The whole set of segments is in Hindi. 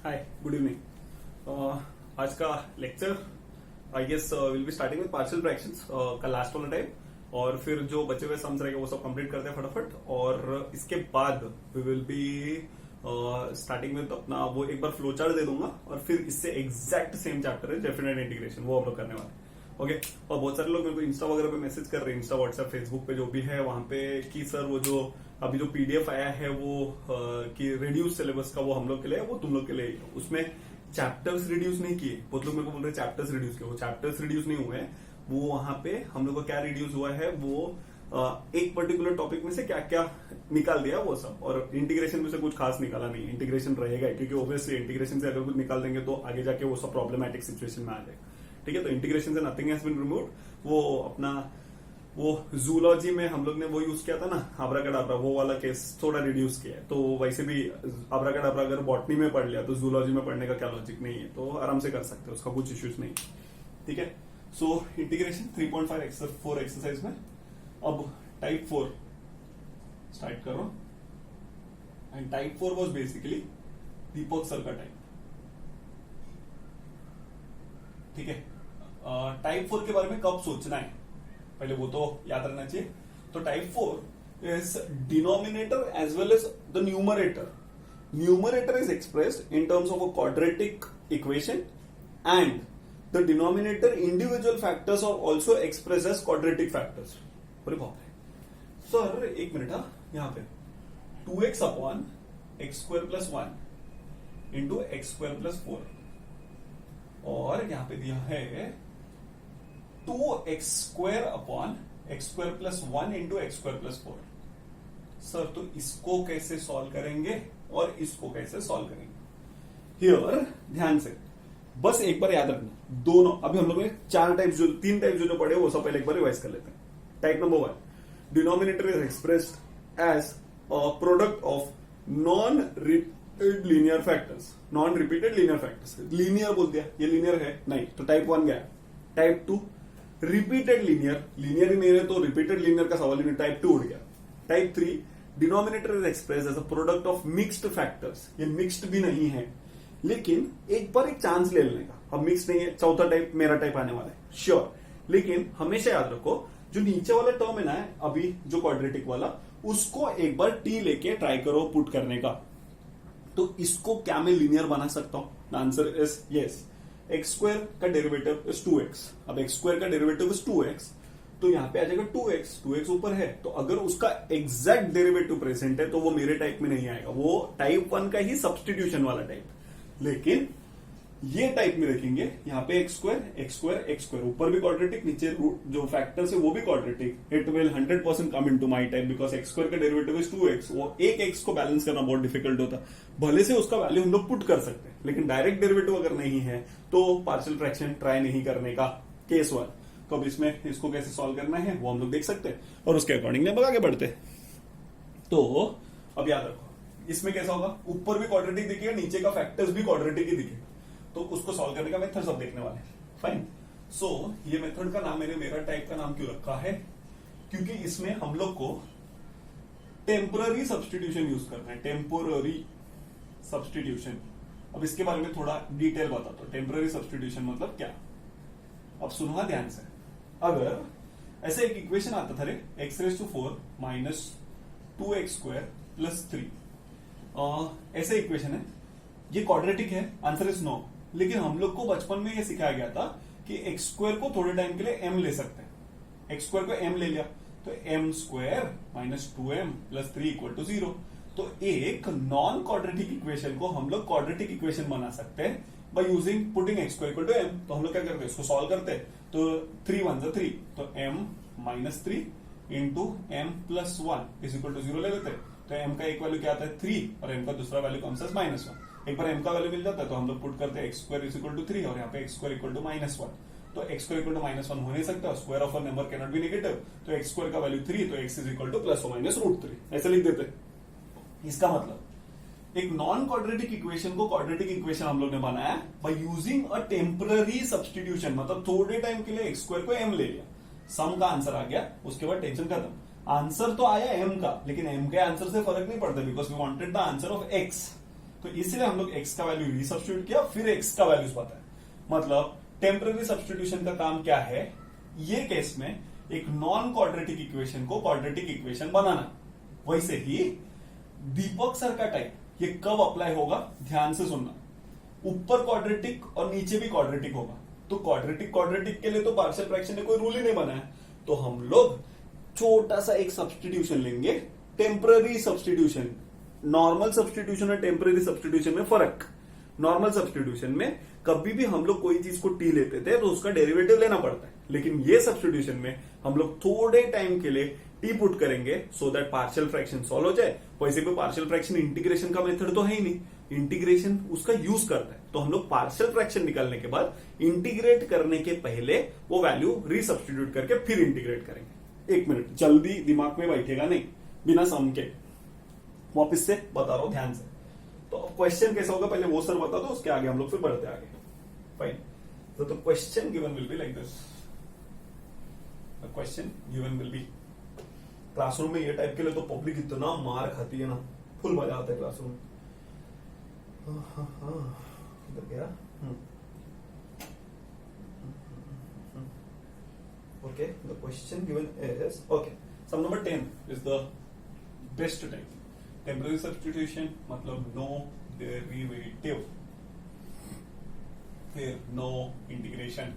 हाय, गुड इवनिंग। आज का lecture I guess will be starting with partial fractions का लास्ट वाला टाइम, और फिर जो बचे हुए सम्स रहेंगे वो सब कंप्लीट करते हैं फटाफट। और इसके बाद we will be starting with अपना वो एक बार फ्लो चार्ट दे दूंगा, और फिर इससे एग्जैक्ट सेम चैप्टर है डेफिनेट इंटीग्रेशन, वो हम लोग करने वाले हैं। ओके और बहुत सारे लोग मेरे को इंस्टा वगैरह पे मैसेज कर रहे हैं, इंस्टा व्हाट्सएप फेसबुक पे जो भी है वहां पे, कि सर वो जो अभी जो पीडीएफ आया है वो कि रिड्यूस सिलेबस का, वो हम लोग के लिए, वो तुम लोग के लिए, उसमें चैप्टर्स रिड्यूस नहीं किए। बहुत लोग मेरे को बोल रहे हैं चैप्टर्स रिड्यूस किए, वो चैप्टर्स रिड्यूस नहीं हुए हैं। वो वहां पे हम लोग को क्या रिड्यूस हुआ है, वो एक पर्टिकुलर टॉपिक में से क्या क्या निकाल दिया वो सब, और इंटीग्रेशन में से कुछ खास निकाला नहीं। इंटीग्रेशन रहेगा क्योंकि ऑब्वियसली इंटीग्रेशन से अगर कुछ निकाल देंगे तो आगे जाके वो सब प्रॉब्लमैटिक सिचुएशन में आ जाएगा। ठीक है, तो इंटीग्रेशन से नथिंग हैज बीन रिमूव्ड। वो अपना वो जूलॉजी में हम लोग ने वो यूज किया था ना, आब्राकडाब्रा, वो वाला केस थोड़ा रिड्यूस किया है। तो वैसे भी आब्राकडाब्रा अगर बॉटनी में पढ़ लिया तो जूलॉजी में पढ़ने का क्या लॉजिक नहीं है, तो आराम से कर सकते हो, उसका कुछ इश्यूज नहीं। ठीक है, सो इंटीग्रेशन 3.4 एक्सरसाइज में अब टाइप 4 स्टार्ट करो। And type 4 was basically Deepak sir का टाइप। ठीक है, टाइप 4 के बारे में कब सोचना है पहले वो तो याद रखना चाहिए। तो type 4 is denominator as well as the numerator. Numerator is expressed in terms of a quadratic equation, and the denominator individual factors are also express as quadratic factors. अरे बाप रे सर, एक मिनट, यहां पे 2x upon x square plus 1 into x square plus 4, और यहां पे दिया है 2x square upon x square plus 1 into x square plus 4। Sir तो इसको कैसे सॉल्व करेंगे और इसको कैसे सॉल्व करेंगे? हियर ध्यान से बस एक बार याद रखना, दोनों अभी हम लोग ने तीन टाइप जो पढ़े वो सब पहले एक बार रिवाइज कर लेते हैं। Type number 1, denominator is expressed as product of non repeated linear factors. Non repeated linear factors, linear बोल दिया, ये लीनियर है नहीं, तो टाइप 1 गया। टाइप 2 रिपीटेड लीनियर, लीनियर ही नहीं है तो रिपीटेड लीनियर का सवाल ही नहीं, टाइप 2 उड़ गया। Type 3 denominator is express as a product of mixed factors. ये मिक्स्ड भी नहीं है, लेकिन एक बार एक चांस ले लेने का। अब मिक्स नहीं है, चौथा टाइप मेरा टाइप आने वाला है श्योर, लेकिन हमेशा याद रखो जो नीचे वाला टर्म है ना अभी जो क्वाड्रेटिक वाला, उसको एक बार टी लेके ट्राई करो पुट करने का। तो इसको क्या मैं लीनियर बना सकता हूं? Answer is yes. X square का डेरिवेटिव इज 2x। अब एक्स स्क्वायर का डेरिवेटिव इज 2x, तो यहां पे आ जाएगा 2x ऊपर है, तो अगर उसका एग्जैक्ट डेरिवेटिव प्रेजेंट है तो वो मेरे टाइप में नहीं आएगा, वो टाइप 1 का ही सब्सटीट्यूशन वाला टाइप। लेकिन ये टाइप में देखेंगे, यहाँ पे एक्स स्क्वायर ऊपर भी क्वाड्रेटिक, नीचे जो फैक्टर्स है वो भी quadratic. It will 100% come into my type because x square का डेरिवेटिव इज 2x। वो एक एक्स को बैलेंस करना बहुत डिफिकल्ट होता, भले से उसका वैल्यू हम लोग पुट कर सकते हैं, लेकिन डायरेक्ट डेरिवेटिव अगर नहीं है तो पार्शियल फ्रैक्शन ट्राई नहीं करने का। केस 1, तो अब इसमें इसको कैसे सॉल्व करना है वो हम लोग देख सकते हैं, और उसके अकॉर्डिंग हम आगे बढ़ते हैं। तो अब याद रखो इसमें कैसा होगा, ऊपर भी क्वाड्रेटिक दिखेगा, नीचे का फैक्टर्स भी क्वाड्रेटिक ही दिखेगा, तो उसको सॉल्व करने का मेथड सब देखने वाले हैं। फाइन, सो ये मेथड का नाम मैंने मेरा टाइप का नाम क्यों रखा है, क्योंकि इसमें हम लोग को टेम्पररी सब्सटीट्यूशन यूज करना है। टेम्पोररी सब्सटीट्यूशन, अब इसके बारे में थोड़ा डिटेल बताता हूं। टेम्पररी सब्सटीट्यूशन मतलब क्या, अब सुनो ध्यान से। अगर ऐसे एक इक्वेशन आता था रे, x⁴ minus 2x square plus 3, ऐसे इक्वेशन है, ये क्वाड्रेटिक है, आंसर इज नो। लेकिन हम लोग को बचपन में ये सिखाया गया था कि एक्स स्क्वायर को थोड़े टाइम के लिए m ले सकते हैं। एक्स स्क्वायर को m ले लिया तो m square minus 2m plus 3 equal to 0। तो एक नॉन क्वाड्रेटिक इक्वेशन को हम लोग क्वाड्रेटिक इक्वेशन बना सकते हैं by using putting x square equal to m। तो हम लोग क्या करते हैं, इसको सॉल्व करते हैं, तो 3 1 जा 3, तो m minus 3 into m plus 1 is equal to 0 ले लेते हैं। तो m का एक वैल्यू क्या आता है 3, और m का दूसरा वैल्यू कौन सा है -1। एक बार m का वैल्यू मिल जाता है तो हम लोग पुट करते हैं x square is equal to 3, और यहाँ पे एक्स स्क्वायर इक्वल टू -1। तो एक्स स्क्वायर इक्वल टू -1 हो नहीं सकता, square of a number can not be negative, तो एक्स स्क्वायर का वैल्यू 3, तो x is equal two plus और माइनस √3, ऐसे लिख देते हैं। इसका मतलब एक नॉन क्वाड्रेटिक इक्वेशन को क्वाड्रेटिक इक्वेशन हम लोग ने बनाया by using a temporary substitution, मतलब थोड़े टाइम के लिए एक्स स्क्वायर को m ले लिया, सम का आंसर आ गया, उसके बाद टेंशन खत्म। आंसर तो आया m का, लेकिन m के आंसर से फर्क नहीं पड़ता because we wanted the answer of x। तो इसलिए हम लोग x का वैल्यू रीसब्स्टिट्यूट किया, फिर x का वैल्यूज पता है। मतलब टेम्पररी सब्स्टिट्यूशन का काम क्या है, ये केस में एक नॉन क्वाड्रेटिक इक्वेशन को क्वाड्रेटिक इक्वेशन बनाना। वैसे ही दीपक सर का टाइप ये कब अप्लाई होगा, ध्यान से सुनना। ऊपर क्वाड्रेटिक और नीचे भी क्वाड्रेटिक होगा, तो क्वाड्रेटिक के लिए तो पार्शियल फ्रैक्शन ने कोई रूल ही नहीं बनाया, तो हम लोग छोटा सा एक सब्स्टिट्यूशन लेंगे, टेम्पररी सब्स्टिट्यूशन। नॉर्मल सब्स्टिट्यूशन और टेम्पररी सब्स्टिट्यूशन में फर्क, नॉर्मल सब्स्टिट्यूशन में कभी भी हम लोग कोई चीज को टी लेते थे तो उसका डेरिवेटिव लेना पड़ता है, लेकिन ये सब्स्टिट्यूशन में हम लोग थोड़े टाइम के लिए टी पुट करेंगे so that partial fraction solve हो जाए। वैसे भी पार्शियल फ्रैक्शन इंटीग्रेशन का मेथड तो है ही नहीं, इंटीग्रेशन उसका यूज करता है, तो हम लोग पार्शियल फ्रैक्शन निकालने के बाद इंटीग्रेट करने के पहले वो वैल्यू रीसब्स्टिट्यूट करके फिर इंटीग्रेट करेंगे। एक मिनट, जल्दी दिमाग में बैठेगा नहीं, बिना सम के वापिस से बता रहा हूं ध्यान से। तो क्वेश्चन कैसा होगा पहले वो सर बता दो, उसके आगे हम लोग फिर बढ़ते आगे। फाइन, तो question given will be like this. Question given will be, classroom में ये टाइप के लिए तो पब्लिक इतना मार खाती है ना, फुल मजा आता है क्लासरूम। इधर गया। Okay, the question given is, okay, some number 10 is the best type. Temporary substitution मतलब नो डेरिवेटिव, फिर नो इंटीग्रेशन,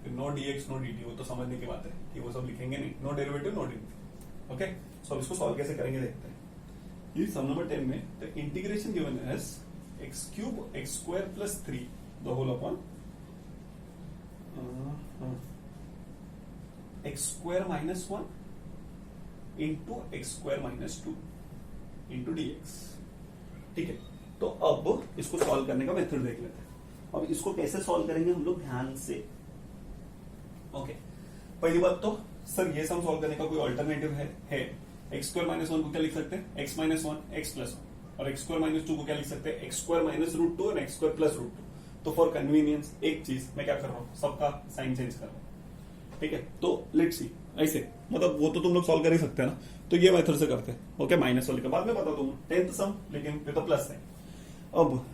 फिर नो डीएक्स नो डीटी, वो तो समझने की बात है कि वो सब लिखेंगे नहीं, no derivative no DT. Okay, so अब इसको सॉल्व कैसे करेंगे देखते हैं। ये सम नंबर 10 में the integration given as x cube x square plus 3 the whole upon x square minus 1 into x square minus 2 into dx. ठीक है, तो अब इसको सॉल्व करने का मेथड देख लेते हैं। अब इसको कैसे सॉल्व करेंगे हम लोग ध्यान से। ओके, पहली बात तो सर ये सम सॉल्व करने का कोई अल्टरनेटिव है। एक्स स्क्वायर माइनस 1 को क्या लिख सकते हैं, एक्स माइनस 1 एक्स प्लस 1, और एक्स स्क्वायर माइनस 2 को क्या लिख सकते हैं, एक्स स्क्वायर माइनस रूट 2 और एक्स स्क्वायर प्लस रूट 2। तो फॉर कन्वीनियंस एक चीज मैं क्या कर रहा हूं, सबका साइन चेंज कर रहा हूं। ठीक है, तो लेट्स सी, ऐसे मतलब वो तो तुम लोग सॉल्व कर ही सकते हैं ना, तो ये मेथड से करते हैं। ओके, माइनस वाले के बाद में बता दूंगा 10th सम, लेकिन ये तो प्लस है। अब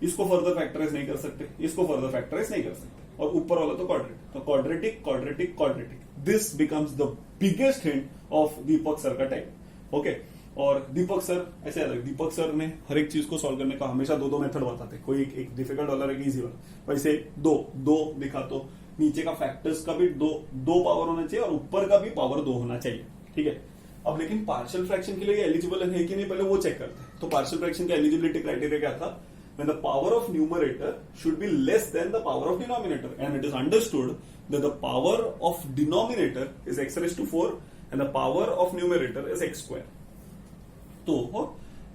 इसको फर्दर फैक्टराइज नहीं कर सकते, इसको फर्दर फैक्टराइज नहीं कर सकते, और ऊपर वाला तो क्वाड्रेटिक, तो quadratic quadratic quadratic, this becomes the biggest hint of Deepak sir का टाइप। ओके, और दीपक सर ऐसे अलग, दीपक सर ने हर एक चीज को सॉल्व करने का हमेशा दो मेथड बताते, कोई एक डिफिकल्ट वाला एक इजी वाला। वैसे दो दिखा, तो नीचे का फैक्टर्स का भी दो पावर होना चाहिए और ऊपर का भी पावर 2 होना चाहिए। ठीक है, अब लेकिन पार्शियल फ्रैक्शन के लिए एलिजिबल है कि नहीं पहले वो चेक करते हैं। तो पार्शियल फ्रैक्शन का एलिजिबिलिटी क्राइटेरिया क्या था, when the power of numerator should be less than the power of denominator, and it is understood that the power of denominator is x raised to 4 and the power of numerator is x square। तो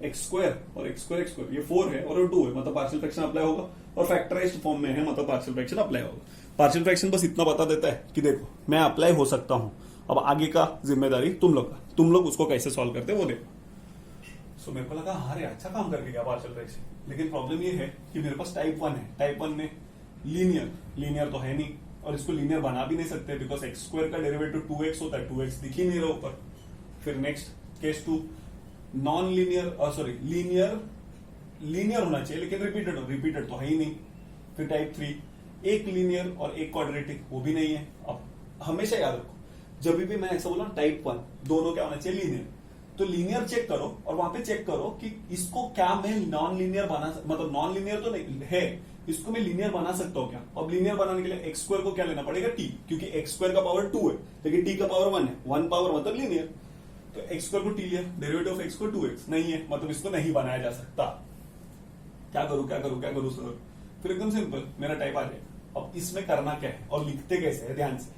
x square और x square ये 4 है और 2 है, मतलब पार्शियल फ्रैक्शन अप्लाई होगा, और फैक्टराइज्ड फॉर्म में है मतलब पार्शियल फ्रैक्शन अप्लाई होगा। पार्शियल फ्रैक्शन बस इतना बता देता है कि देखो मैं अप्लाई हो सकता हूं, अब आगे का जिम्मेदारी तुम लोग का, तुम लोग उसको कैसे सॉल्व करते हैं वो देखो। सो मेरे को लगा हाँ रे अच्छा काम करके गया पार्शियल फ्रैक्शन, लेकिन प्रॉब्लम ये है कि मेरे पास टाइप 1 है, टाइप 1 में लीनियर तो है नहीं, और इसको लीनियर बना भी नहीं सकते बिकॉज एक्स स्क्वायर का डेरिवेटिव 2x होता है, 2x दिख ही नहीं रहा ऊपर। फिर next case 2 non linear, sorry linear होना चाहिए लेकिन रिपीटेड तो है ही नहीं। फिर टाइप 3 एक लीनियर और एक क्वाड्रेटिक, वो भी नहीं है। अब हमेशा याद रखो जब भी मैं ऐसा बोला टाइप 1 दोनों क्या होना चाहिए, लीनियर, तो लीनियर चेक करो और वहां पे चेक करो कि इसको क्या मैं नॉन लीनियर मतलब नॉन लीनियर तो नहीं है, इसको मैं लीनियर बना सकता हूं क्या। अब लीनियर बनाने के लिए एक्स स्क्वायर को क्या लेना पड़ेगा, टी, क्योंकि एक्स स्क्वायर का पावर 2 है लेकिन टी का पावर 1 है, 1 पावर मतलब लीनियर। तो एक्स स्क्वायर को टी लिया, डेरिवेटिव ऑफ एक्स को 2x नहीं है, मतलब इसको नहीं बनाया जा सकता। क्या करूं सर, फिर एकदम सिंपल मेरा टाइप आ जाएगा। अब इसमें करना क्या है और लिखते कैसे है, ध्यान से।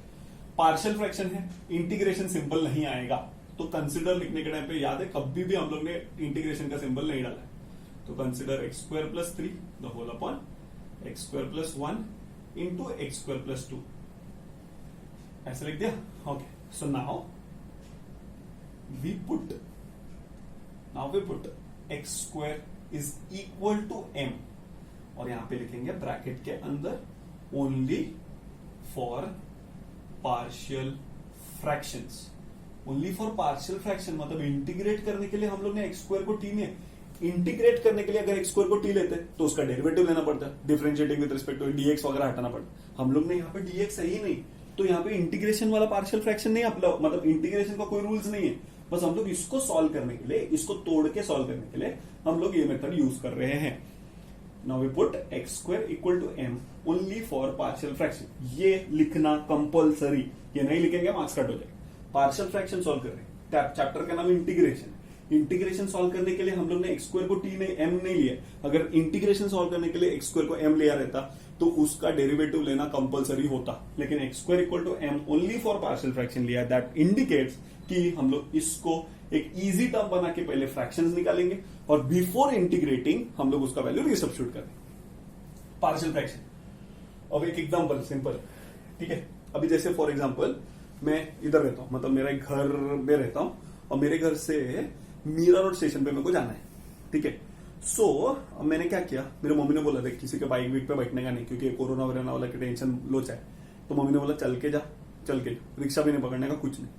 पार्शियल फ्रैक्शन है, इंटीग्रेशन सिंबल नहीं आएगा, तो कंसिडर लिखने के टाइम पे याद है कभी भी हम लोग ने इंटीग्रेशन का सिंबल नहीं डाला है। तो consider x square plus 3 the whole upon x square plus 1 into x square plus 2, ऐसे लिख दिया। Okay, so now we put x square is equal to m, और यहां पे लिखेंगे ब्रैकेट के अंदर only for partial fractions, only for partial fraction, मतलब इंटीग्रेट करने के लिए हम लोग ने एक्स स्क्वायर को टी में इंटीग्रेट करने के लिए अगर एक्स स्क्वायर को टी लेते तो उसका डेरिवेटिव लेना पड़ता है, differentiating with respect to dx वगैरह हटाना पड़ता। हम लोग ने यहाँ पे डीएक्स है ही नहीं, तो यहाँ पे इंटीग्रेशन वाला पार्शियल फ्रैक्शन नहीं, मतलब इंटीग्रेशन का कोई रूल्स नहीं है। बस हम लोग इसको सॉल्व करने के लिए, इसको तोड़ के सॉल्व करने के लिए हम लोग ये मेथड यूज कर रहे हैं। Now we put x square equal to M only for partial fraction. ये लिखना कंपलसरी, ये नहीं लिखेंगे मार्क्स कट हो जाएगा। पार्शियल फ्रैक्शन सॉल्व कर रहे हैं, चैप्टर का नाम इंटीग्रेशन। इंटीग्रेशन सॉल्व करने के लिए हम लोग ने एक्स स्क्वायर को टी ने एम नहीं लिया। अगर इंटीग्रेशन सॉल्व करने के लिए एक्स स्क्वायर को एम लिया रहता तो उसका डेरिवेटिव लेना कंपलसरी होता, लेकिन x square equal to M only for partial fraction लिया। दैट इंडिकेट्स कि हम लोग इसको एक इजी टर्म बना के पहले फ्रैक्शंस निकालेंगे और बिफोर इंटीग्रेटिंग हम लोग उसका वैल्यू रिसब्स्टिट्यूट करेंगे। Partial fraction. अब एक एग्जांपल सिंपल, ठीक है। अभी जैसे फॉर एग्जांपल मैं इधर रहता हूं, मतलब मेरा एक घर में रहता हूं और मेरे घर से मीरा रोड स्टेशन पे मेरे को जाना है, ठीक है। सो मैंने क्या किया, मेरे मम्मी ने बोला देख किसी के बाइक वीक पे बैठने का नहीं, क्योंकि कोरोना वगैरह वाला की टेंशन लोचा है। तो मम्मी ने बोला चल के जा, चल के, रिक्शा भी नहीं पकड़ने का, कुछ नहीं।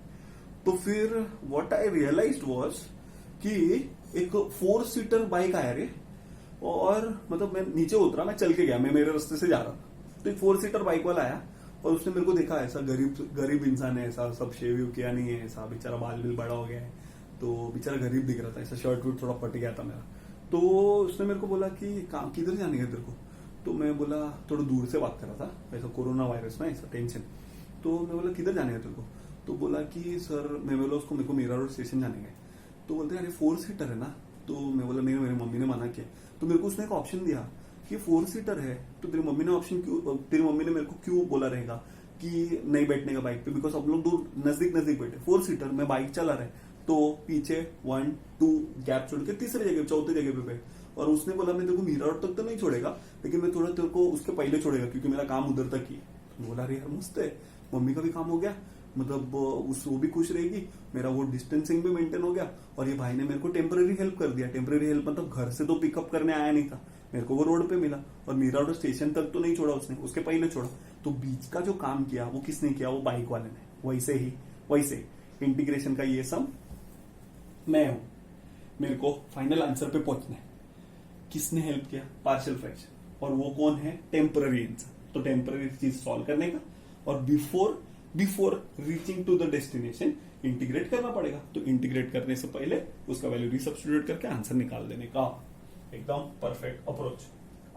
तो फिर व्हाट आई रियलाइज्ड वाज कि एक 4 सीटर बाइक आया रे, और मतलब मैं नीचे उतरा, मैं चल के गया, मैं मेरे रास्ते से जा रहा था, तो एक 4 सीटर बाइक वाला आया और उसने मेरे को देखा, ऐसा गरीब इंसान है, ऐसा सब शेव किया नहीं है, ऐसा बेचारा बाल बिल बड़ा हो गया है, तो बेचारा गरीब दिख रहा था, ऐसा शर्ट वुट थोड़ा फट गया था मेरा। तो उसने मेरे को बोला कि किधर जाने का तेरे को। तो मैं बोला, थोड़ा दूर से बात कर रहा था, ऐसा कोरोना वायरस में ऐसा टेंशन। तो मैं बोला किधर जाने का तेरे को। तो बोला कि सर, मैं बोला उसको, मेरे को मीरा रोड स्टेशन जाने का। तो बोलते अरे 4 सीटर है ना। तो मैं बोला नहीं, मेरी मम्मी ने मना किया। तो मेरे को उसने एक ऑप्शन दिया कि 4 सीटर है, तो तेरी मम्मी ने मेरे को क्यों बोला रहेगा कि नहीं बैठने का बाइक पे, बिकॉज हम लोग दूर नजदीक बैठे। 4 सीटर में बाइक चला रहे, तो पीछे 1 2 गैप छोड़ के तीसरी जगह, चौथी जगह पे। और उसने बोला मैं तेरे को मीरा रोड तक तो नहीं छोड़ेगा, लेकिन मैं थोड़ा तेरे को उसके पहले छोड़ेगा, क्योंकि मेरा काम उधर तक ही है। बोला अरे यार मस्त है, मम्मी का भी काम हो गया, मतलब वो भी खुश रहेगी, मेरा वो डिस्टेंसिंग भी मेंटेन हो गया, और ये भाई ने मेरे को टेम्पररी हेल्प कर दिया। टेम्पररी हेल्प मतलब घर से तो पिकअप करने आया नहीं था, मेरे को वो रोड पे मिला, और मीरा रोड स्टेशन तक तो नहीं छोड़ा उसने, उसके पहले छोड़ा। तो बीच का जो काम किया वो किसने किया, वो बाइक वाले ने। वैसे इंटीग्रेशन का ये सम मैं हूं, मेरे को फाइनल आंसर पे पहुंचना है। किसने हेल्प किया, पार्शियल फ्रैक्शन, और वो कौन है, टेम्पररी आंसर। तो टेम्पररी चीज सॉल्व करने का और before reaching to the destination integrate करना पड़ेगा। तो इंटीग्रेट करने से पहले उसका वैल्यू रिसब्स्टिट्यूट करके आंसर निकाल देने का एकदम परफेक्ट अप्रोच।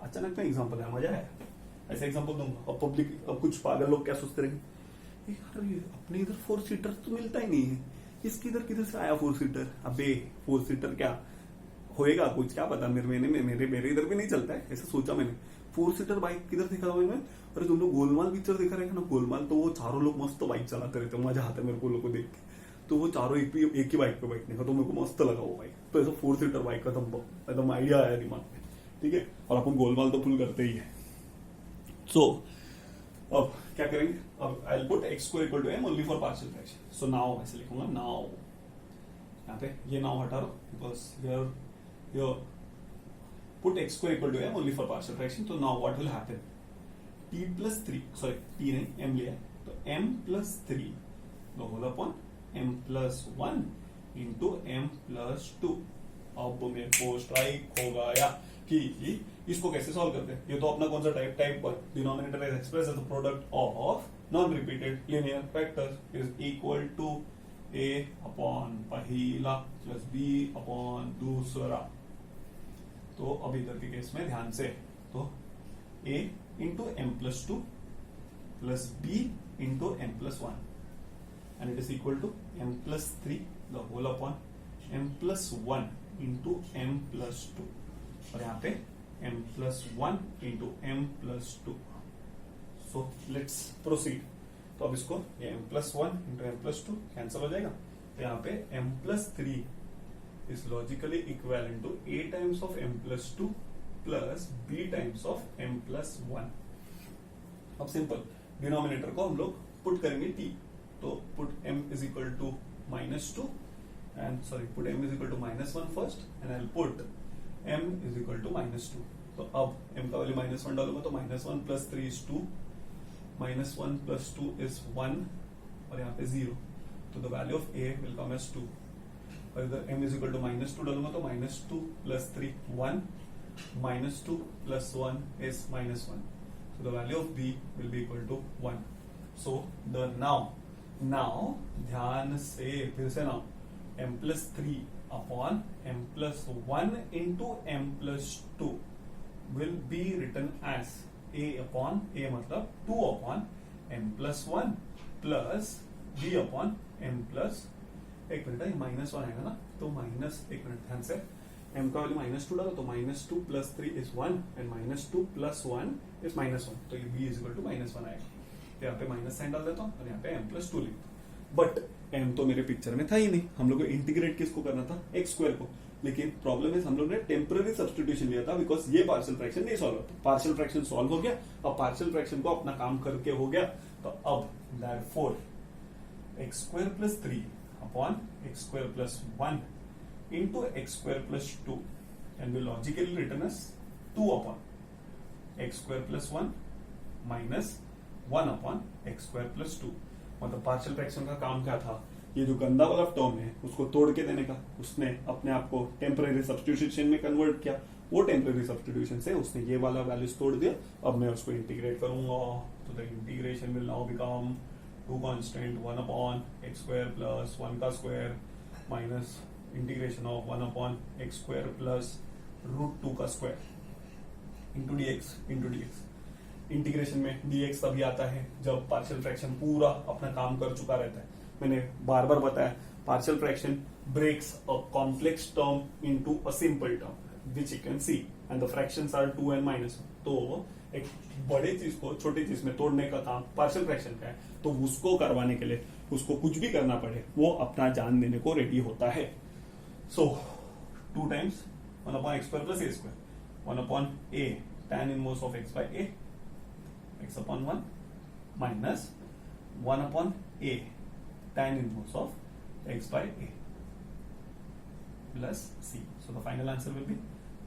अचानक में एग्जांपल है, मजा आया। ऐसे एग्जांपल दूंगा, अब कुछ पागल लोग क्या सोचते रहेंगे, यार ये अपने इधर 4 सीटर तो मिलता ही नहीं है, इसके इधर किधर से आया 4 सीटर। अबे 4 सीटर क्या होएगा, कुछ क्या पता, मेरे इधर भी नहीं चलता है, ऐसा सोचा मैंने। 4 सीटर बाइक किधर देखा मैंने, अरे तुम लोग गोलमाल पिक्चर देखा रहेगा ना, गोलमाल, तो वो चारों लोग मस्त बाइक चलाते रहते, मजा आता है मेरे को लोगों को देख के। तो वो चारों एक ही बाइक पे बैठने का, तो मेरे को मस्त लगा वो बाइक। तो ऐसा 4 सीटर बाइक का एकदम आइडिया आया दिमाग में, ठीक है। और अपन गोलमाल तो फुल करते ही है। सो अब क्या करेंगे, अब I will put x square equal to M only for partial fraction. So now ऐसे लिखूंगा, नाउ यहाँ पे ये नाउ हटा लो, because here put x square equal to m only for partial fraction. So now what will happen, t plus 3, sorry t नहीं m लिया है, तो m plus 3 the whole upon m plus 1 into m plus 2। अब मेरे को स्ट्राइक हो गया कि इसको कैसे सॉल्व करते हैं। ये तो अपना कौन सा टाइप पर denominator is express as the product of non repeated linear factors is equal to a upon पहला प्लस b अपॉन दूसरा। तो अब इधर के केस में ध्यान से, तो a into m plus 2 plus b into m plus 1 and it is equal to m plus 3 the whole upon m plus 1 into m plus 2, और यहाँ पे m plus 1 into m plus 2। So let's proceed. तो अब इसको m plus 1 into m plus 2 cancel हो जाएगा, तो यहाँ पे m plus 3 is logically equivalent to a times of m plus 2 plus b times of m plus 1। अब सिंपल डिनोमिनेटर को हम लोग पुट करेंगे t, तो put m is equal to -2 and sorry put m is equal to -1 first and I'll put m is equal to -2। तो अब m का वैल्यू -1 डालूंगा तो -1 plus 3 is 2, -1 plus 2 is 1 और यहाँ पे 0, तो the value of a will come as 2। और इधर m इज इक्वल टू -2 डालूंगा तो -2 + 3 1 -2 + 1 is -1. So the value of b will be equal to 1. So the now ध्यान से फिर से now m + 3 upon m + 1 into m + 2 will be written as a upon a मतलब 2 upon m + 1 plus b upon m plus एक मिनट है -1 आएगा ना तो माइनस एक मिनट ध्यान से m का वैल्यू -2 डालो तो -2 + 3 is 1 and -2 + 1 is -1 तो ये b is equal to -1 आएगा. तो यहाँ पे माइनस साइन डाल देता हूँ और यहाँ पे m + 2 लिखता हूँ. बट m तो मेरे पिक्चर में था ही नहीं. हम लोग को इंटीग्रेट किसको करना था x² को. लेकिन प्रॉब्लम है हम लोग ने टेम्पररी सब्स्टिट्यूशन लिया था बिकॉज ये पार्शियल फ्रैक्शन नहीं सॉल्व होता. पार्शियल फ्रैक्शन सॉल्व हो गया. अब पार्शियल फ्रैक्शन को अपना काम करके हो गया. तो अब therefore x² + 3 upon x² + 1 into x² + 2 can be logically written as 2 upon x² + 1 minus 1 upon x² + 2. मतलब पार्शियल फ्रैक्शन का काम क्या था. ये जो गंदा वाला टर्म है उसको तोड़ के देने का. उसने अपने आप को टेम्पररी सब्स्टिट्यूशन में कन्वर्ट किया. वो टेम्पररी सब्स्टिट्यूशन से उसने ये वाला वैल्यूज तोड़ दिया. अब मैं उसको इंटीग्रेट करूंगा तो the integration will now become 2 constant 1 upon x² + 1 का square minus integration of 1 upon x² + √2 का स्क्वायर इंटू dx. इंटीग्रेशन में dx तभी आता है जब पार्शियल फ्रैक्शन पूरा अपना काम कर चुका रहता है. मैंने बार बार बताया partial fraction breaks a complex term into a simple term which you can see and the fractions are 2 and -1. तो एक बड़ी चीज को छोटी चीज में तोड़ने का काम पार्शियल फ्रैक्शन का है. तो उसको करवाने के लिए उसको कुछ भी करना पड़े वो अपना जान देने को रेडी होता है. सो 2 times 1 upon x² + a², 1 upon a tan inverse of x by a x upon 1 minus 1 upon a tan inverse of x by a plus c. So the final answer will be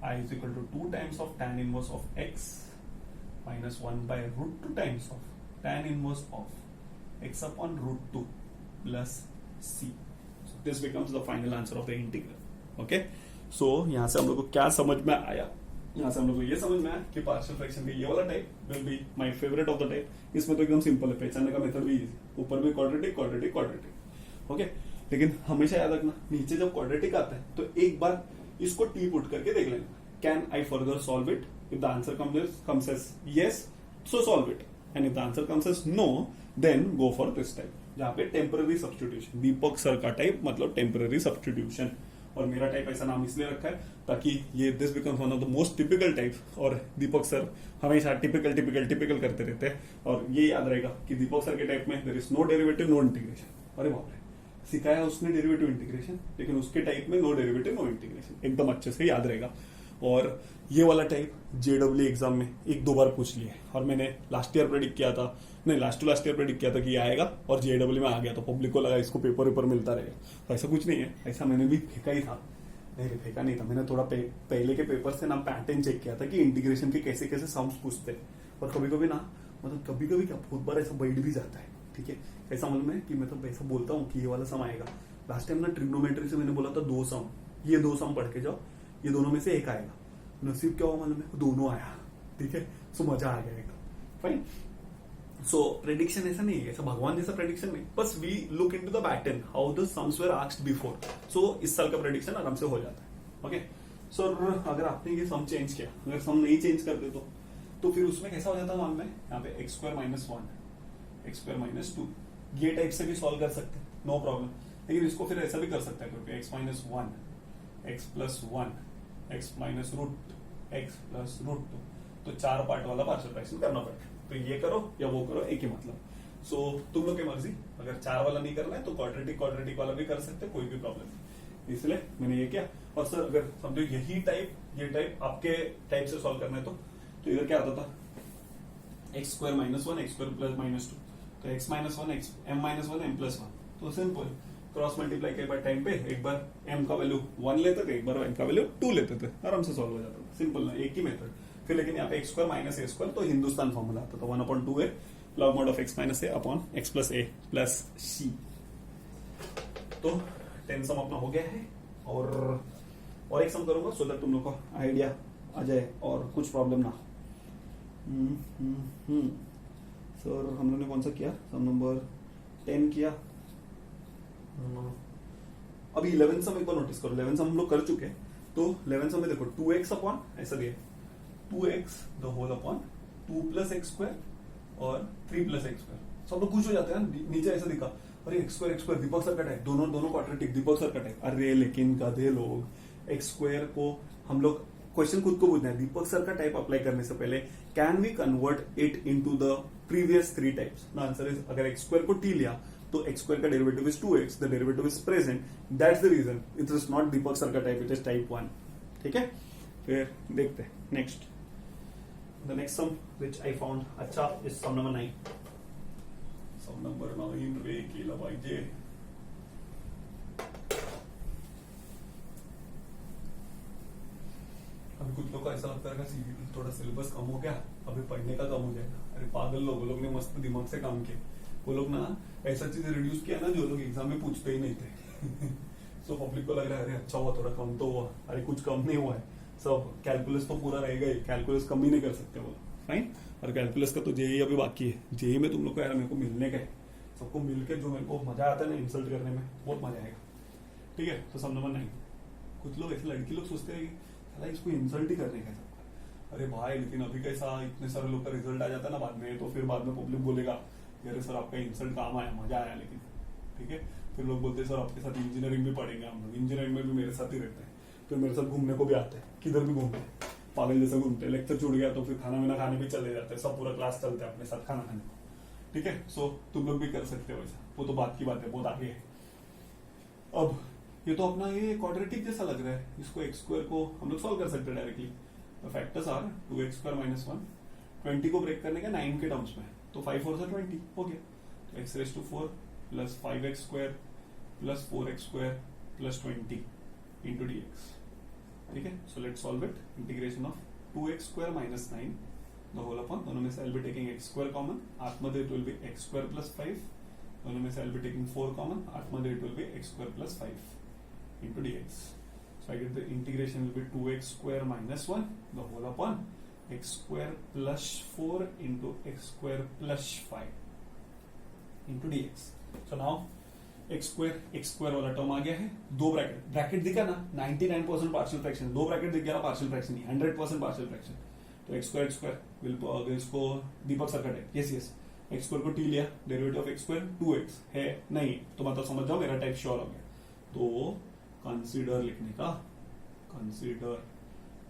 I is equal to 2 times of tan inverse of x minus 1 by √2 times of tan inverse of x upon √2 plus c. So this becomes the final answer of the integral. Okay. So यहाँ से हम लोग को क्या समझ में आया. यहाँ से हम लोग को ये समझ में आया कि पार्शियल फ्रैक्शन का ये वाला type will be my favourite of the type. इसमें तो एकदम सिंपल है. पहचानने का मेथड भी इजी. ऊपर भी क्वाड्रेटिक. ओके. लेकिन हमेशा याद रखना नीचे जब क्वाड्रेटिक आता है तो एक बार इसको टी पुट करके देख लेना. Can I further solve it. If the answer comes as yes, so solve it. And if the answer comes as no, then go for this type. जहाँ पे टेम्पररी सब्स्टिट्यूशन. दीपक सर का टाइप मतलब टेम्पररी सब्स्टिट्यूशन. और मेरा टाइप ऐसा नाम इसलिए रखा है ताकि ये this becomes one of the most typical type. और दीपक सर हमेशा टिपिकल करते रहते हैं. और ये याद रहेगा कि दीपक सर के टाइप में there is no derivative no integration. अरे बाप रे, सिखाया उसने डेरिवेटिव इंटीग्रेशन लेकिन उसके टाइप में नो डेरिवेटिव नो इंटीग्रेशन. एकदम अच्छे से याद रहेगा. और ये वाला टाइप जेडब्ल्यू एग्जाम में 1-2 बार पूछ लिए. और मैंने लास्ट ईयर प्रेडिक्ट किया था, नहीं last to last year predict किया था कि ये आएगा और जेडब्ल्यू में आ गया. तो पब्लिक को लगा इसको पेपर मिलता रहेगा. तो ऐसा कुछ नहीं है. ऐसा मैंने भी फेंका ही था. नहीं फेंका नहीं था. मैंने थोड़ा पहले के पेपर से ना पैटर्न चेक किया था कि इंटीग्रेशन के कैसे कैसे सम्स पूछते हैं. और कभी ना मतलब कभी क्या बहुत बार ऐसा बैठ भी जाता है. ठीक है. ऐसा मालूम है कि मतलब ऐसा बोलता हूँ कि ये वाला सम आएगा. लास्ट टाइम ना ट्रिग्नोमेट्री से मैंने बोला था 2 सम. ये 2 सम पढ़ के जाओ. ये दोनों में से एक आएगा. नसीब क्या हुआ मालूम है, दोनों आया. ठीक है. सो मजा आ गया एकदम. फाइन. सो प्रेडिक्शन ऐसा नहीं है, ऐसा भगवान जैसा प्रेडिक्शन नहीं. बस we look into the pattern how the sums were asked before. So इस साल का प्रेडिक्शन आराम से हो जाता है. ओके. सो अगर आपने ये सम चेंज किया, अगर सम नहीं चेंज करते तो फिर उसमें कैसा हो जाता मालूम है. यहाँ पे x² - 1 x² - 2 ये टाइप से भी सॉल्व कर सकते हैं. No problem. लेकिन इसको फिर ऐसा भी कर सकता है क्योंकि x - 1 x + 1 x minus root x plus root 2. तो 4 पार्ट वाला पार्शियल फ्रैक्शन करना पड़ेगा. तो ये करो या वो करो, एक ही मतलब. सो तुम लोग की मर्जी. अगर 4 वाला नहीं करना है तो क्वाड्रेटिक वाला भी कर सकते, कोई भी प्रॉब्लम नहीं. इसलिए मैंने ये किया. और सर अगर समझो यही टाइप ये टाइप आपके टाइप से सॉल्व करना है तो इधर क्या आता था x² - 1 x² + -2. तो x - 1 m - 1 m + 1. तो सिंपल क्रॉस मल्टीप्लाई के बाद टाइम पे एक बार m का वैल्यू 1 लेते थे, एक बार m का वैल्यू 2 लेते थे. आराम से सॉल्व हो जाता था. सिंपल ना, एक ही मेथड. फिर लेकिन यहाँ पे x² - a² तो हिंदुस्तान फॉर्मूला आता था. 1/2a log mod of x - a upon x + a plus c. तो 10 सम अपना हो गया है और एक सम करूंगा सो दैट तुम लोग को आइडिया आ जाए और कुछ प्रॉब्लम ना हो। सर हम लोग ने कौन सा किया, सम नंबर 10 किया। अभी 11 सम एक बार नोटिस करो, 11 सम हम लोग कर चुके हैं। तो 11 सम में देखो 2x अपॉन ऐसा दिया 2x the whole upon 2 plus x square और 3 प्लस एक्स स्क्वायर। सब लोग खुश हो जाते हैं, नीचे ऐसा दिखा अरे एक्स स्क्वायर दीपक सर का टाइप, दोनों क्वाड्रेटिक दीपक सर का टाइप। अरे लेकिन गधे लोग, एक्स स्क्वायर को हम लोग क्वेश्चन खुद को पूछना है, दीपक सर का टाइप अप्लाई करने से पहले can we convert it into the previous 3 types. The answer is अगर एक्स स्क्वायर को t लिया तो एक्स स्क्वायर का derivative is 2x, the derivative is present, that's the reason it is not Deepak sir का टाइप, इट इज टाइप 1। ठीक है, फिर देखते हैं next. The next sum which I found अच्छा is some number 9। Some number 9 रे केला पाहिजे। अभी कुछ लोग को ऐसा लगता है कि थोड़ा सिलेबस कम हो गया, अभी पढ़ने का कम हो जाएगा। अरे पागल लोग ने मस्त दिमाग से काम किया। वो लोग ना ऐसा चीज रिड्यूस किया ना जो लोग एग्जाम में पूछते ही नहीं थे। सो पब्लिक को लग रहा है अरे अच्छा हुआ थोड़ा कम तो हुआ, अरे कुछ कम नहीं हुआ है, सब कैलकुलस तो पूरा रहेगा ही, कैलकुलस कम ही नहीं कर सकते वो फाइन। और कैलकुलस का तो जेई अभी बाकी है, जेई में तुम लोग को यार मेरे को मिलने का है, सबको मिलकर जो मेरे को मजा आता है ना इंसल्ट करने में, बहुत मजा आएगा। ठीक है, तो सम नंबर 9। कुछ लोग ऐसे लड़की लोग सोचते हैं कि इसको इंसल्ट ही करने का है सबका। अरे भाई लेकिन अभी कैसा इतने सारे लोग का रिजल्ट आ जाता है ना बाद में, तो फिर बाद में पब्लिक बोलेगा अरे सर आपका इंसल्ट काम आया, मजा आया लेकिन। ठीक है, फिर लोग बोलते हैं सर आपके साथ इंजीनियरिंग भी पढ़ेंगे हम लोग, इंजीनियरिंग में भी मेरे साथ ही रहते हैं, फिर मेरे साथ घूमने को भी आते हैं, किधर भी घूमते हैं, पागल जैसा घूमते हैं, लेक्चर छूट गया तो फिर खाना वाना खाने भी चले जाते हैं, सब पूरा क्लास चलता है अपने साथ खाना खाने को। ठीक है, सो तुम लोग भी कर सकते हो वैसा, वो तो बात की बात है, बहुत आगे है। अब ये तो अपना ये क्वाड्रेटिक जैसा लग रहा है, इसको एक्स स्क्वायर को हम लोग सॉल्व कर सकते हैं directly. The factors are 2x square minus 1, 20 को ब्रेक करने का 9 के टर्म्स में, तो 5 4 20 हो गया। तो x raise to 4 plus 5x square plus 4x square plus 20 into dx। ठीक है, so let's solve it. Integration of 2x square minus 9 the whole upon, दोनों में से I will be taking x square common, आतमध्ये it will be x square plus 5, दोनों में से I will be taking 4 common, आतमध्ये it will be x square plus 5 into dx. So I get the integration will be 2x square minus 1 the whole upon x square plus 4 into x square plus 5 into dx. So now x square वाला टर्म आ गया है, दो ब्रैकेट दिखा ना, 99% पार्शियल फ्रैक्शन, दो ब्रैकेट दिख गया ना पार्शियल फ्रैक्शन, 100% पार्शियल फ्रैक्शन। तो x स्क्वायर विल इसको दीपक सर का टाइप, यस x स्क्वायर को t लिया, derivative of x square 2x है नहीं, तो मतलब समझ जाओ मेरा टाइप श्योर हो गया। तो कंसीडर लिखने का, consider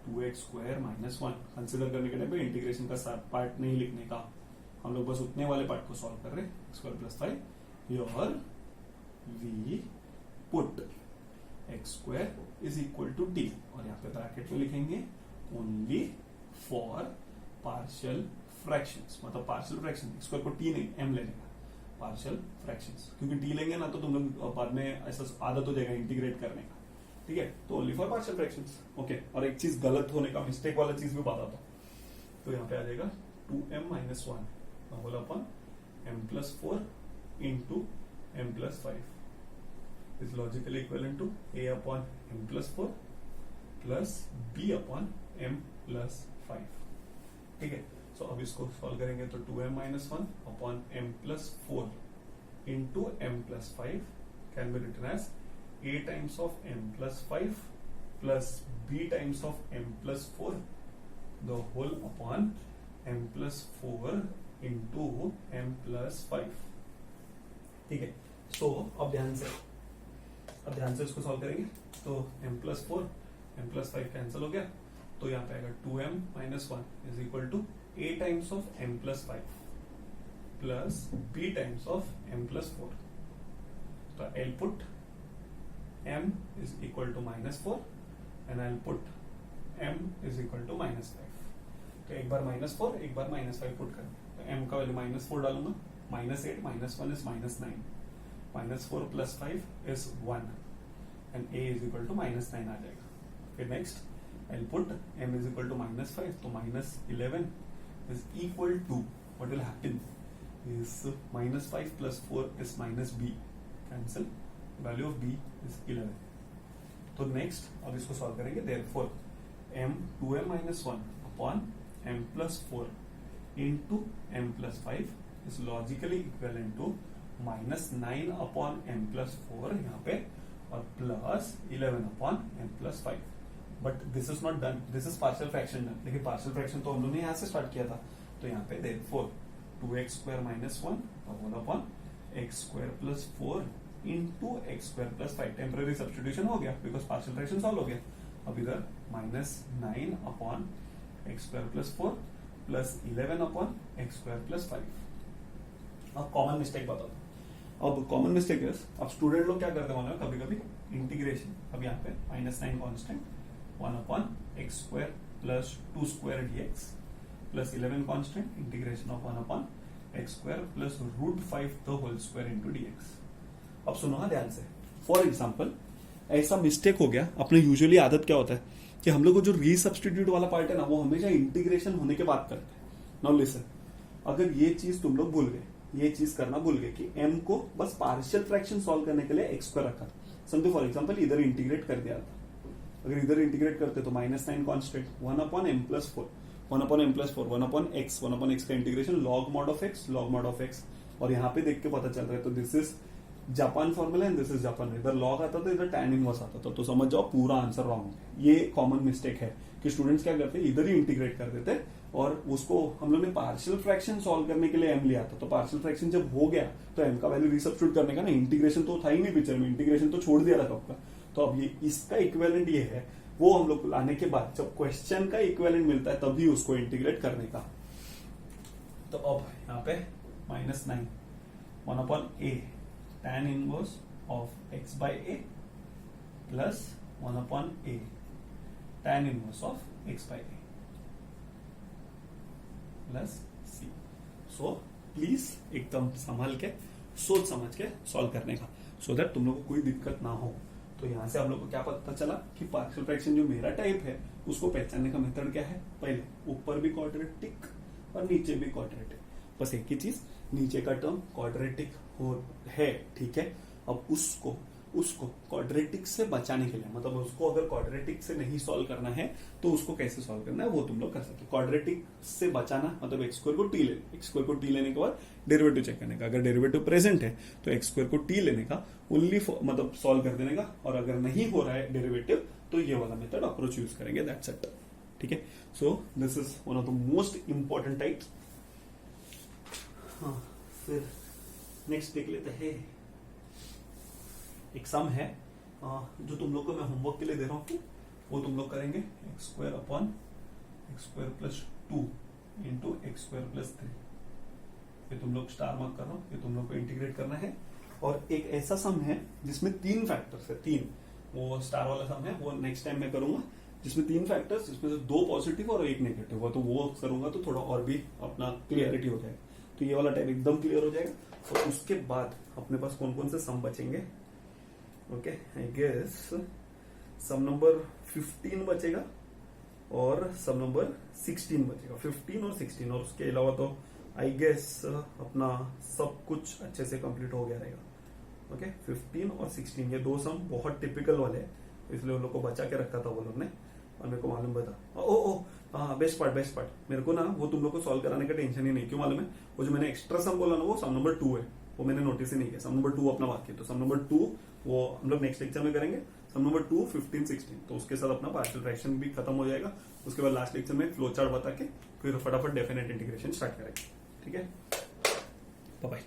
2x square minus 1, consider करने के टाइम पे इंटीग्रेशन का पार्ट नहीं लिखने का, हम लोग बस उतने वाले पार्ट को सॉल्व कर रहे हैं। Square plus 5 here we put x square is equal to t, और यहाँ पे ब्रैकेट में लिखेंगे ओनली फॉर पार्शियल फ्रैक्शंस, मतलब पार्शियल फ्रैक्शन, स्क्वायर को t नहीं m लेने का, पार्शियल फ्रैक्शंस, क्योंकि t लेंगे ना तो तुम लोग बाद में ऐसा आदत हो जाएगा इंटीग्रेट करने का। ठीक है, तो only for partial fractions. Okay, और एक चीज गलत होने का, मिस्टेक वाला चीज भी बताता हूं। तो यहाँ पे आ जाएगा 2m minus 1 whole upon m plus 4 into m plus 5 is logically equivalent to a upon m plus 4 plus b upon m plus 5। ठीक है, सो अब इसको सॉल्व करेंगे तो 2m minus 1 upon m plus 4 into m plus 5 can be written as a times of m plus 5 plus b times of m plus 4 the whole upon m plus 4 into m plus 5। ठीक है, सो अब ध्यान से इसको सॉल्व करेंगे। तो m plus 4 m plus 5 cancel हो गया, तो यहाँ पे आएगा 2m minus 1 is equal to a times of m plus 5 plus b times of m plus 4। तो I'll put m is equal to minus 4 and I'll put m is equal to minus 5। तो एक बार minus 4 एक बार minus 5 पुट कर, तो m का वैल्यू minus 4 डालूंगा, minus 8 minus 1 is minus 9, minus 4 plus 5 is 1 and a is equal to minus 9 आ जाएगा। फिर next I'll put m is equal to minus 5, तो minus 11 is equal to, what will happen is minus 5 plus 4 is minus b, cancel, value of b is 11। तो नेक्स्ट अब इसको सॉल्व करेंगे, therefore m 2m minus 1 upon m plus 4 into m plus 5 is logically equivalent to minus 9 upon m plus 4 यहाँ पे और plus 11 upon m plus 5। But this is not done, this is partial fraction done. देखिए पार्शियल फ्रैक्शन तो हम लोगों ने यहाँ से स्टार्ट किया था, तो यहाँ पे therefore 2x square minus 1 whole upon x square plus 4 into x square plus 5। Temporary substitution हो गया बिकॉज पार्शियल फ्रैक्शन सॉल्व हो गया। अब इधर minus 9 upon x square plus 4 plus 11 upon x square plus 5। अब कॉमन मिस्टेक बता दो। अब कॉमन मिस्टेक है, अब स्टूडेंट लोग क्या करते हैं कभी कभी इंटीग्रेशन, अब यहाँ पे minus 9 constant 1 upon x square plus 2 square dx plus 11 constant integration of 1 upon x square plus root 5 the whole square into dx। अब सुनो हाँ ध्यान से, फॉर एग्जाम्पल ऐसा मिस्टेक हो गया, अपने यूजुअली आदत क्या होता है कि हम लोग को जो रीसब्स्टिट्यूट वाला पार्ट है ना वो हमेशा इंटीग्रेशन होने के बाद करते हैं। नाउ लिसन, अगर ये चीज तुम लोग भूल गए, ये चीज करना भूल गए कि m को बस पार्शियल फ्रैक्शन सॉल्व करने के लिए एक्स स्क्वायर रखा, समझो फॉर एग्जाम्पल इधर इंटीग्रेट कर दिया था। अगर इधर इंटीग्रेट करते तो minus 9 constant 1 upon m plus 4 1 upon m plus 4 1 upon x का integration log mod of x और यहाँ पे देख के पता चल रहा है तो this is Japan formula and this is Japan. इधर लॉग आता था, इधर tan इनवर्स आता था, तो समझ जाओ पूरा आंसर रॉन्ग है। ये कॉमन मिस्टेक है कि स्टूडेंट्स क्या करते हैं, इधर ही इंटीग्रेट कर देते और उसको हम लोग ने पार्शियल फ्रैक्शन सॉल्व करने के लिए m लिया था। तो पार्शियल फ्रैक्शन जब हो गया तो m का वैल्यू रिसब्स्टिट्यूट करने का ना, इंटीग्रेशन तो था ही नहीं पिक्चर में, इंटीग्रेशन तो छोड़ दिया था कब का। तो अब ये इसका इक्विवेलेंट ये है, वो हम लोग लाने के बाद जब क्वेश्चन का इक्विवेलेंट मिलता है तभी उसको इंटीग्रेट करने का। तो अब यहाँ पे minus 9 1 upon a tan inverse of x by a plus 1 upon a tan inverse of x by a plus c। So please एकदम संभाल के सोच समझ के सॉल्व करने का, सो दैट तुम लोग को कोई दिक्कत ना हो। तो यहां से हम लोग को क्या पता चला कि पार्शियल फ्रैक्शन जो मेरा टाइप है उसको पहचानने का मेथड क्या है, पहले ऊपर भी क्वाड्रेटिक और नीचे भी क्वाड्रेटिक, बस एक ही चीज, नीचे का टर्म क्वाड्रेटिक हो है, ठीक है। अब उसको क्वाड्रेटिक से बचाने के लिए, मतलब उसको अगर क्वाड्रेटिक से नहीं सॉल्व करना है तो उसको कैसे सॉल्व करना है वो तुम लोग कर सकते। क्वाड्रेटिक से बचाना मतलब एक्स स्क्वायर को टी लेने के बाद डेरिवेटिव चेक करने का, अगर डेरिवेटिव प्रेजेंट है तो एक्स स्क्वायर को टी लेने का ओनली मतलब सॉल्व कर देने का, और अगर नहीं हो रहा है डेरिवेटिव तो ये वाला मेथड अप्रोच यूज करेंगे, दैट्स इट, ठीक है। So this is one of the most important types. हाँ, फिर नेक्स्ट देख लेते हैं, एक सम है जो तुम लोग को मैं होमवर्क के लिए दे रहा हूँ, वो तुम लोग करेंगे x square upon x square plus 2 into x square plus 3। ये तुम लोग स्टार मार्क कर रहा हूँ, ये तुम लोग को इंटीग्रेट करना है। और एक ऐसा सम है जिसमें 3 फैक्टर्स है, 3, वो स्टार वाला सम है, वो नेक्स्ट टाइम मैं करूंगा, जिसमें 3 फैक्टर्स, जिसमें से 2 पॉजिटिव और 1 नेगेटिव हो, तो वो करूंगा तो थोड़ा और भी अपना क्लियरिटी हो जाएगा। तो ये वाला टाइप एकदम क्लियर हो जाएगा। और उसके बाद अपने पास कौन कौन से सम बचेंगे, okay, I guess sum number 15 बचेगा और सम नंबर 16 बचेगा, 15 और 16, और उसके अलावा तो आई गेस अपना सब कुछ अच्छे से कंप्लीट हो गया रहेगा। ओके, 15 और 16 ये 2 सम बहुत टिपिकल वाले हैं, इसलिए उन लोग को बचा के रखा था वो लोग ने, और मेरे को मालूम था। हाँ, बेस्ट पार्ट मेरे को ना वो तुम लोग को सॉल्व कराने का टेंशन ही नहीं, क्यों मालूम है, वो जो मैंने एक्स्ट्रा सम बोला ना वो सम नंबर 2 है, वो मैंने नोटिस ही नहीं किया। सम नंबर 2 अपना बाकी है, तो सम नंबर 2 वो हम लोग नेक्स्ट लेक्चर में करेंगे। सम नंबर 2 15 16, तो उसके साथ अपना पार्शियल फ्रैक्शन भी खत्म हो जाएगा। उसके बाद लास्ट लेक्चर में फ्लो चार्ट बता के फिर फटाफट डेफिनेट इंटीग्रेशन स्टार्ट करेंगे, ठीक है। Bye bye.